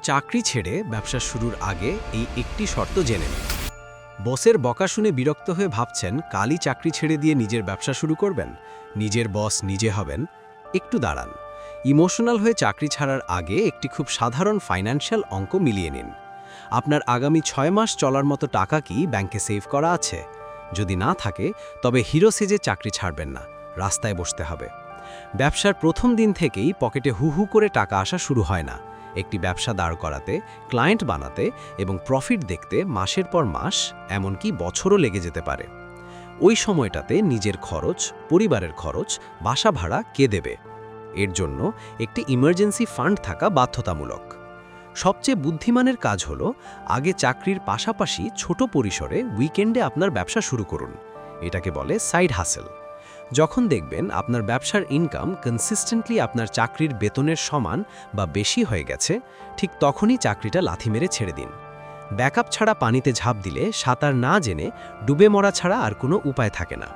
চাকরি ছেড়ে ব্যবসা শুরুর আগে এই একটি শর্ত জেনে নিন। বসের বকা শুনে বিরক্ত হয়ে ভাবছেন কালই চাকরি ছেড়ে দিয়ে নিজের ব্যবসা শুরু করবেন, নিজের বস নিজে হবেন? একটু দাঁড়ান। ইমোশনাল হয়ে চাকরি ছাড়ার আগে একটি খুব সাধারণ ফাইন্যান্সিয়াল অঙ্ক মিলিয়ে নিন। আপনার আগামী 6 মাস চলার মতো টাকা কি ব্যাংকে সেভ করা আছে? যদি না থাকে, তবে হিরো সেজে চাকরি ছাড়বেন না, রাস্তায় বসতে হবে। ব্যবসার প্রথম দিন থেকেই পকেটে হু হু করে টাকা আসা শুরু হয় না। একটি ব্যবসা দাঁড় করাতে, ক্লায়েন্ট বানাতে এবং প্রফিট দেখতে মাসের পর মাস, এমনকি বছরও লেগে যেতে পারে। ওই সময়টাতে নিজের খরচ, পরিবারের খরচ, বাসা ভাড়া কে দেবে? এর জন্য একটি ইমার্জেন্সি ফান্ড থাকা বাধ্যতামূলক। সবচেয়ে বুদ্ধিমানের কাজ হলো আগে চাকরির পাশাপাশি ছোট পরিসরে উইকেন্ডে আপনার ব্যবসা শুরু করুন। এটাকে বলে সাইড হাসেল। যখন দেখবেন আপনার ব্যবসার ইনকাম কনসিস্টেন্টলি আপনার চাকরির বেতনের সমান বা বেশি হয়ে গেছে, ঠিক তখনই চাকরিটা লাথি মেরে ছেড়ে দিন। ব্যাকআপ ছাড়া পানিতে ঝাঁপ দিলে সাঁতার না জেনে ডুবে মরা ছাড়া আর কোনো উপায় থাকে না।